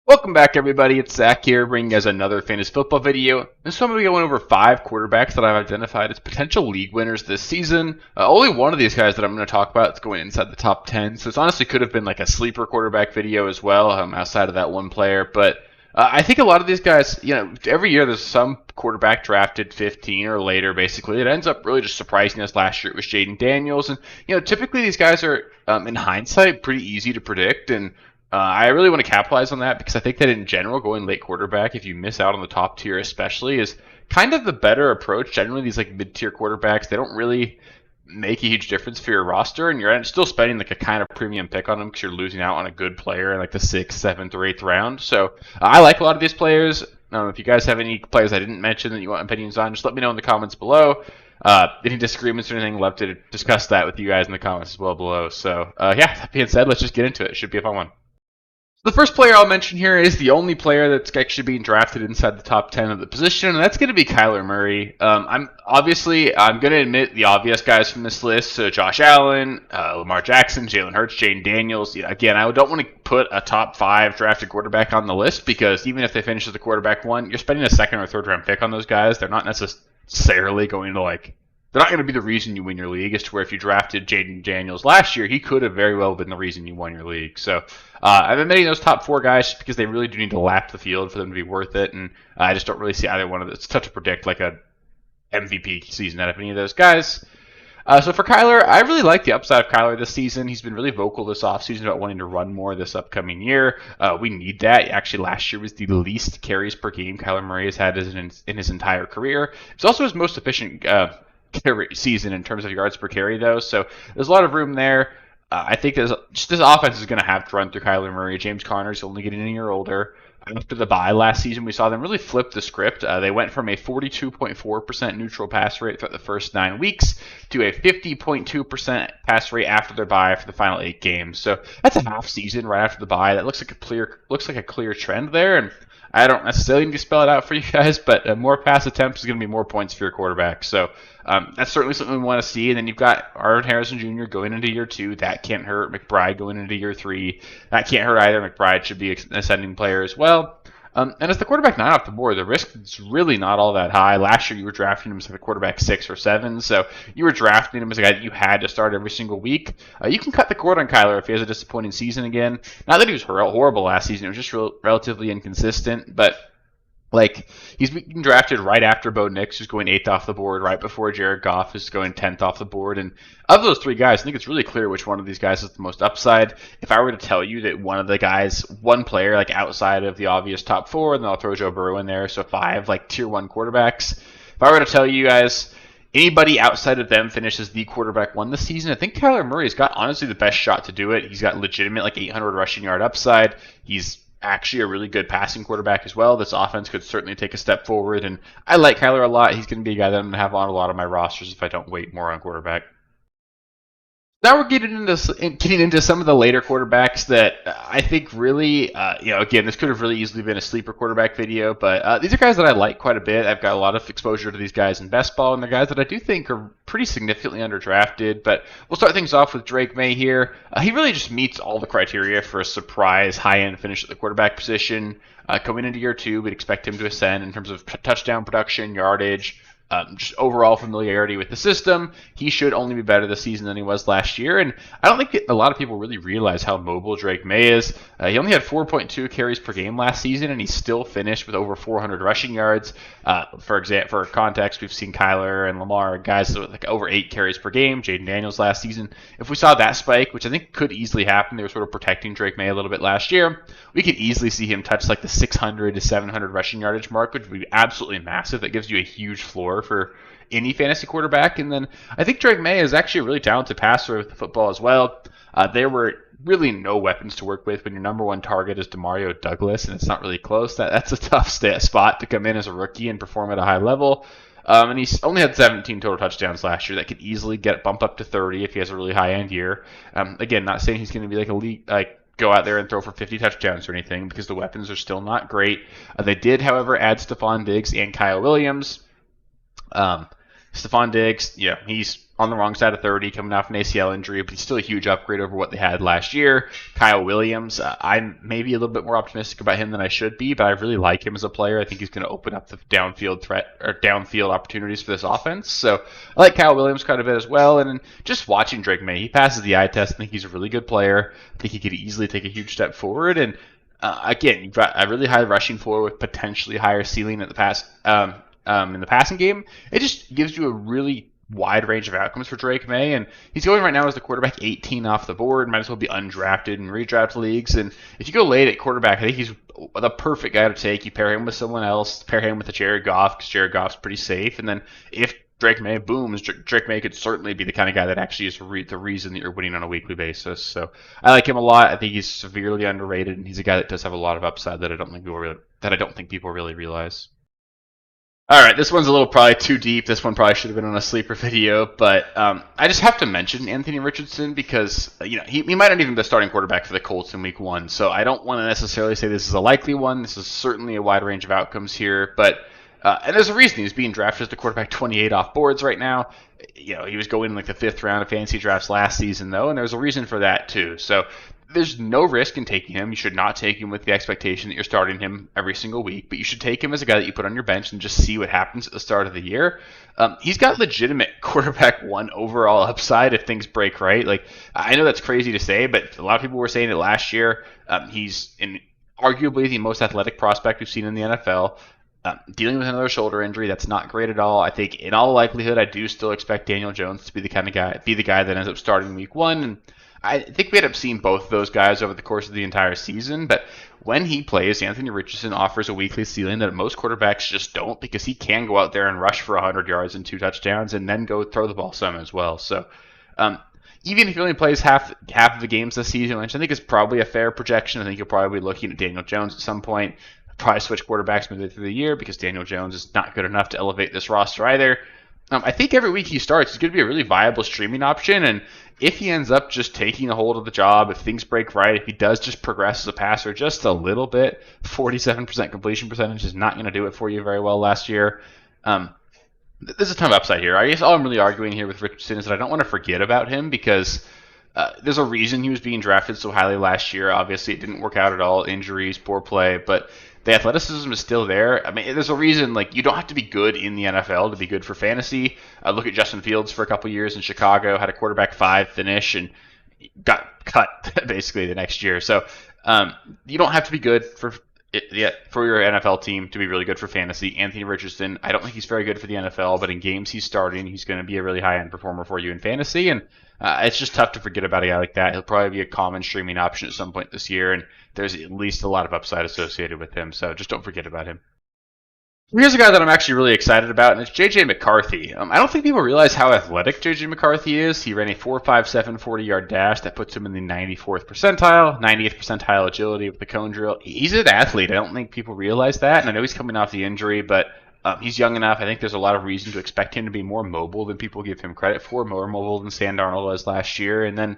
Welcome back, everybody. It's Zach here, bringing you guys another fantasy football video. This time we're going over 5 quarterbacks that I've identified as potential league winners this season. Only one of these guys that I'm going to talk about is going inside the top 10, so this honestly could have been like a sleeper quarterback video as well, outside of that one player. But I think a lot of these guys, every year there's some quarterback drafted 15 or later, basically. It ends up really just surprising us. Last year it was Jaden Daniels, and typically these guys are, in hindsight, pretty easy to predict, and I really want to capitalize on that because I think that in general, going late quarterback, if you miss out on the top tier especially, is kind of the better approach. Generally, these like mid-tier quarterbacks, they don't really make a huge difference for your roster, and you're still spending like a kind of premium pick on them because you're losing out on a good player in like the 6th, 7th, or 8th round. So I like a lot of these players. If you guys have any players I didn't mention that you want opinions on, just let me know in the comments below. Any disagreements or anything, love to discuss that with you guys in the comments as well below. So yeah, that being said, let's just get into it. It should be a fun one. The first player I'll mention here is the only player that's actually being drafted inside the top 10 of the position, and that's going to be Kyler Murray. I'm going to admit the obvious guys from this list: so Josh Allen, Lamar Jackson, Jalen Hurts, Jaden Daniels. Again, I don't want to put a top 5 drafted quarterback on the list because even if they finish as the quarterback 1, you're spending a 2nd or 3rd round pick on those guys. They're not necessarily going to they're not going to be the reason you win your league. As to where if you drafted Jaden Daniels last year, he could have very well been the reason you won your league. So I'm admitting those top 4 guys because they really do need to lap the field for them to be worth it, and I just don't really see either one of them. It's tough to predict like a MVP season out of any of those guys. So for Kyler, I really like the upside of Kyler this season. He's been really vocal this offseason about wanting to run more this upcoming year. We need that. Actually, last year was the least carries per game Kyler Murray has had in his entire career. It's also his most efficient carry season in terms of yards per carry, though. So there's a lot of room there. I think this offense is going to have to run through Kyler Murray. James Conner's only getting a year older. After the bye last season, we saw them really flip the script. They went from a 42.4% neutral pass rate throughout the first 9 weeks to a 50.2% pass rate after their bye for the final 8 games. So that's a half season right after the bye. That looks like a clear trend there, and I don't necessarily need to spell it out for you guys, but more pass attempts is going to be more points for your quarterback. So that's certainly something we want to see. And then you've got Arnold Harrison Jr. going into year 2. That can't hurt. McBride going into year 3. That can't hurt either. McBride should be an ascending player as well. And as the quarterback 9 off the board, the risk is really not all that high. Last year, you were drafting him as a quarterback 6 or 7, so you were drafting him as a guy that you had to start every single week. You can cut the cord on Kyler if he has a disappointing season again. Not that he was horrible last season; it was just relatively inconsistent, but he's being drafted right after Bo Nix, who's going 8th off the board, right before Jared Goff is going 10th off the board. And of those 3 guys, I think it's really clear which one of these guys is the most upside. If I were to tell you that one of the guys, one player, outside of the obvious top 4, and then I'll throw Joe Burrow in there, so 5 tier 1 quarterbacks. If I were to tell you guys anybody outside of them finishes the quarterback 1 this season, I think Kyler Murray's got honestly the best shot to do it. He's got legitimate 800 rushing yard upside. He's actually a really good passing quarterback as well. This offense could certainly take a step forward, and I like Kyler a lot. He's going to be a guy that I'm going to have on a lot of my rosters if I don't wait more on quarterback. Now we're getting into some of the later quarterbacks that I think really, again, this could have really easily been a sleeper quarterback video, but these are guys that I like quite a bit. I've got a lot of exposure to these guys in best ball, and they're guys that I do think are pretty significantly underdrafted. But we'll start things off with Drake May here. He really just meets all the criteria for a surprise high-end finish at the quarterback position. Coming into year 2, we'd expect him to ascend in terms of touchdown production, yardage, just overall familiarity with the system. He should only be better this season than he was last year, and I don't think a lot of people really realize how mobile Drake May is. He only had 4.2 carries per game last season, and he still finished with over 400 rushing yards. For context, we've seen Kyler and Lamar, guys with over 8 carries per game. Jaden Daniels last season. If we saw that spike, which I think could easily happen, they were sort of protecting Drake May a little bit last year, we could easily see him touch the 600 to 700 rushing yardage mark, which would be absolutely massive. That gives you a huge floor for any fantasy quarterback. And then I think Drake May is actually a really talented passer with the football as well. There were really no weapons to work with when your number 1 target is Demario Douglas, and it's not really close. That's a tough spot to come in as a rookie and perform at a high level. And he's only had 17 total touchdowns last year. That could easily bump up to 30 if he has a really high-end year. Again, not saying he's going to be elite, go out there and throw for 50 touchdowns or anything, because the weapons are still not great. They did, however, add Stephon Diggs and Kyle Williams. Stephon Diggs, yeah, he's on the wrong side of 30, coming off an ACL injury, but he's still a huge upgrade over what they had last year. Kyle Williams, I'm maybe a little bit more optimistic about him than I should be, but I really like him as a player. I think he's going to open up the downfield threat or downfield opportunities for this offense. So I like Kyle Williams quite a bit as well. And just watching Drake May, he passes the eye test. I think he's a really good player. I think he could easily take a huge step forward. And again, you've got a really high rushing floor with potentially higher ceiling at the pass in the passing game. It just gives you a really wide range of outcomes for Drake May, and he's going right now as the quarterback 18 off the board. Might as well be undrafted in redraft leagues. And if you go late at quarterback, I think he's the perfect guy to take. You pair him with someone else, pair him with a Jared Goff, because Jared Goff's pretty safe. And then if Drake May booms, Drake May could certainly be the kind of guy that actually is the reason that you're winning on a weekly basis. So I like him a lot. I think he's severely underrated, and he's a guy that does have a lot of upside that I don't think people really realize. All right, this one's a little probably too deep. This one probably should have been on a sleeper video, but I just have to mention Anthony Richardson because he might not even be the starting quarterback for the Colts in Week 1. So I don't want to necessarily say this is a likely one. This is certainly a wide range of outcomes here, but and there's a reason he's being drafted as the quarterback 28 off boards right now. He was going in like the 5th round of fantasy drafts last season though, and there's a reason for that too. So there's no risk in taking him. You should not take him with the expectation that you're starting him every single week, but you should take him as a guy that you put on your bench and just see what happens at the start of the year. He's got legitimate quarterback 1 overall upside if things break right. Like, I know that's crazy to say, but a lot of people were saying it last year. He's arguably the most athletic prospect we've seen in the NFL. Dealing with another shoulder injury, that's not great at all. I think in all likelihood, I do still expect Daniel Jones to be the guy that ends up starting Week 1. And I think we end up seeing both of those guys over the course of the entire season, but when he plays, Anthony Richardson offers a weekly ceiling that most quarterbacks just don't, because he can go out there and rush for 100 yards and 2 touchdowns and then go throw the ball some as well. So even if he only plays half of the games this season, which I think is probably a fair projection, I think you'll probably be looking at Daniel Jones at some point. Probably switch quarterbacks midway through the year because Daniel Jones is not good enough to elevate this roster either. I think every week he starts, he's going to be a really viable streaming option, and if he ends up just taking a hold of the job, if things break right, if he does just progress as a passer just a little bit, 47% completion percentage is not going to do it for you very well last year. There's a ton of upside here. I guess all I'm really arguing here with Richardson is that I don't want to forget about him because there's a reason he was being drafted so highly last year. Obviously, it didn't work out at all. Injuries, poor play, but the athleticism is still there. I mean, there's a reason, like, you don't have to be good in the NFL to be good for fantasy. Look at Justin Fields for a couple years in Chicago, had a quarterback 5 finish, and got cut basically the next year. So you don't have to be good for your NFL team to be really good for fantasy. Anthony Richardson, I don't think he's very good for the NFL, but in games he's starting, he's going to be a really high-end performer for you in fantasy, and it's just tough to forget about a guy like that. He'll probably be a common streaming option at some point this year, and there's at least a lot of upside associated with him, so just don't forget about him. Here's a guy that I'm actually really excited about, and it's J.J. McCarthy. I don't think people realize how athletic J.J. McCarthy is. He ran a 4.57 40-yard dash that puts him in the 94th percentile, 90th percentile agility with the cone drill. He's an athlete. I don't think people realize that, and I know he's coming off the injury, but he's young enough. I think there's a lot of reason to expect him to be more mobile than people give him credit for, more mobile than Sam Darnold was last year. And then,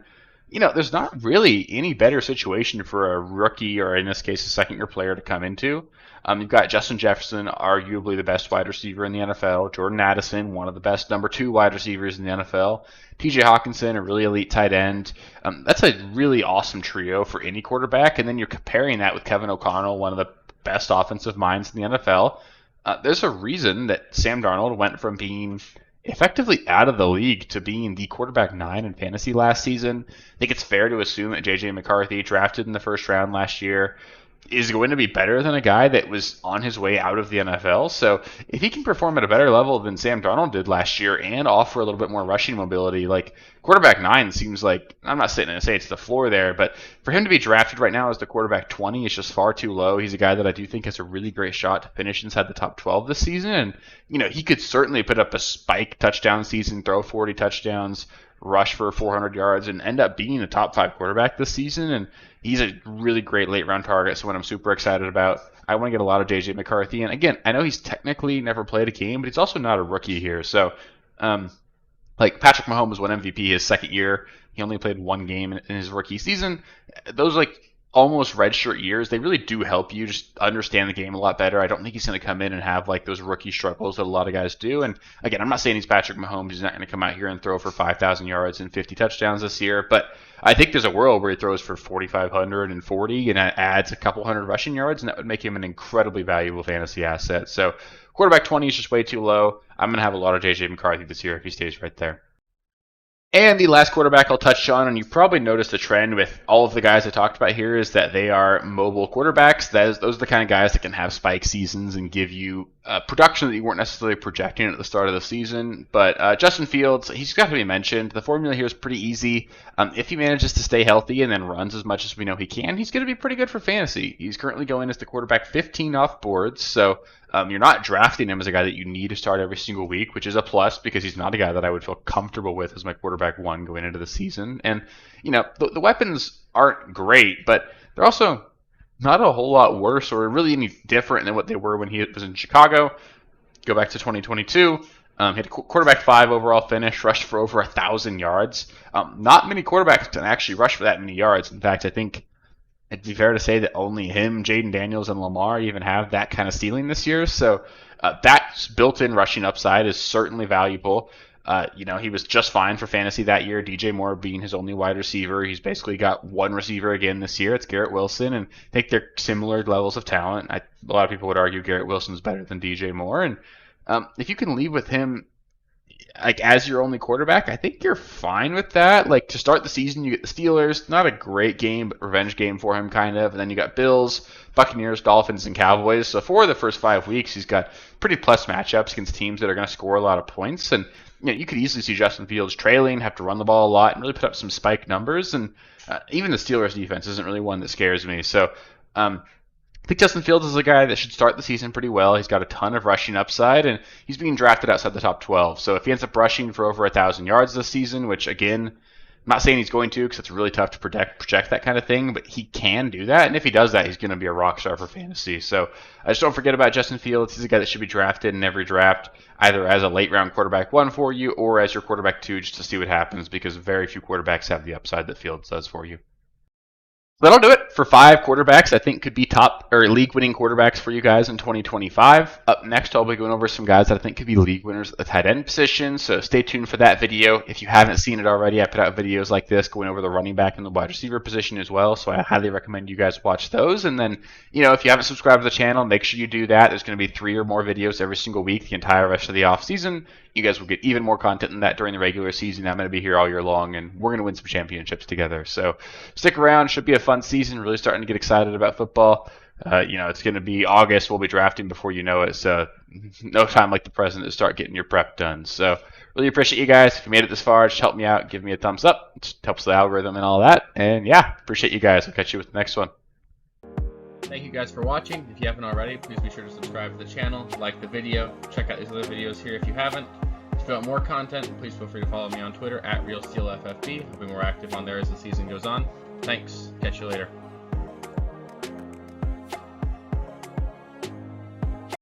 there's not really any better situation for a rookie, or in this case, a second-year player to come into. You've got Justin Jefferson, arguably the best wide receiver in the NFL. Jordan Addison, one of the best number 2 wide receivers in the NFL. TJ Hawkinson, a really elite tight end. That's a really awesome trio for any quarterback. And then you're comparing that with Kevin O'Connell, one of the best offensive minds in the NFL. There's a reason that Sam Darnold went from being effectively out of the league to being the quarterback 9 in fantasy last season. I think it's fair to assume that J.J. McCarthy, drafted in the first round last year, is going to be better than a guy that was on his way out of the NFL. So if he can perform at a better level than Sam Darnold did last year and offer a little bit more rushing mobility, like quarterback 9 seems like, I'm not saying to say it's the floor there, but for him to be drafted right now as the quarterback 20 is just far too low. He's a guy that I do think has a really great shot to finish inside the top 12 this season. And, he could certainly put up a spike touchdown season, throw 40 touchdowns, rush for 400 yards, and end up being a top 5 quarterback this season. And he's a really great late round target, so what I'm super excited about. I want to get a lot of J.J. McCarthy. And again, I know he's technically never played a game, but he's also not a rookie here. So, like Patrick Mahomes won MVP his second year. He only played 1 game in his rookie season. Those almost redshirt years, they really do help you just understand the game a lot better. I don't think he's going to come in and have like those rookie struggles that a lot of guys do. And again, I'm not saying he's Patrick Mahomes. He's not going to come out here and throw for 5,000 yards and 50 touchdowns this year. But I think there's a world where he throws for 4,540 and adds a couple hundred rushing yards, and that would make him an incredibly valuable fantasy asset. So quarterback 20 is just way too low. I'm going to have a lot of J.J. McCarthy this year if he stays right there. And the last quarterback I'll touch on, and you've probably noticed a trend with all of the guys I talked about here, is that they are mobile quarterbacks. Those are the kind of guys that can have spike seasons and give you production that you weren't necessarily projecting at the start of the season. But Justin Fields, he's got to be mentioned. The formula here is pretty easy. If he manages to stay healthy and then runs as much as we know he can, he's going to be pretty good for fantasy. He's currently going as the quarterback 15 off boards, so you're not drafting him as a guy that you need to start every single week, which is a plus because he's not a guy that I would feel comfortable with as my quarterback 1 going into the season. And, the weapons aren't great, but they're also not a whole lot worse or really any different than what they were when he was in Chicago. Go back to 2022. Hit a quarterback 5 overall finish, rushed for over 1,000 yards. Not many quarterbacks can actually rush for that many yards. In fact, I think it'd be fair to say that only him, Jaden Daniels, and Lamar even have that kind of ceiling this year. So that built-in rushing upside is certainly valuable. He was just fine for fantasy that year. DJ Moore being his only wide receiver. He's basically got one receiver again this year. It's Garrett Wilson, and I think they're similar levels of talent. A lot of people would argue Garrett Wilson's better than DJ Moore, and if you can leave with him like as your only quarterback, I think you're fine with that. Like to start the season, you get the Steelers, not a great game, but revenge game for him kind of. And then you got Bills, Buccaneers, Dolphins, and Cowboys. So for the first 5 weeks, he's got pretty plus matchups against teams that are going to score a lot of points. And you could easily see Justin Fields trailing, have to run the ball a lot, and really put up some spike numbers. And even the Steelers defense isn't really one that scares me. So I think Justin Fields is a guy that should start the season pretty well. He's got a ton of rushing upside, and he's being drafted outside the top 12. So if he ends up rushing for over 1,000 yards this season, which again, I'm not saying he's going to because it's really tough to project that kind of thing, but he can do that. And if he does that, he's going to be a rock star for fantasy. So just don't forget about Justin Fields. He's a guy that should be drafted in every draft, either as a late round quarterback 1 for you or as your quarterback 2 just to see what happens, because very few quarterbacks have the upside that Fields does for you. That'll do it for 5 quarterbacks I think could be top or league-winning quarterbacks for you guys in 2025. Up next, I'll be going over some guys that I think could be league winners at the tight end position, so stay tuned for that video. If you haven't seen it already, I put out videos like this going over the running back and the wide receiver position as well, so I highly recommend you guys watch those. And then, if you haven't subscribed to the channel, make sure you do that. There's going to be 3 or more videos every single week the entire rest of the offseason. You guys will get even more content than that during the regular season. I'm going to be here all year long, and we're going to win some championships together. So stick around. Should be a fun season. Really starting to get excited about football. It's going to be August. We'll be drafting before you know it. So no time like the present to start getting your prep done. So really appreciate you guys. If you made it this far, just help me out. Give me a thumbs up. It just helps the algorithm and all that. And yeah, appreciate you guys. I'll catch you with the next one. Thank you guys for watching. If you haven't already, please be sure to subscribe to the channel, like the video, check out these other videos here if you haven't. If you want more content, please feel free to follow me on Twitter at RealSteelFFB. I'll be more active on there as the season goes on. Thanks. Catch you later.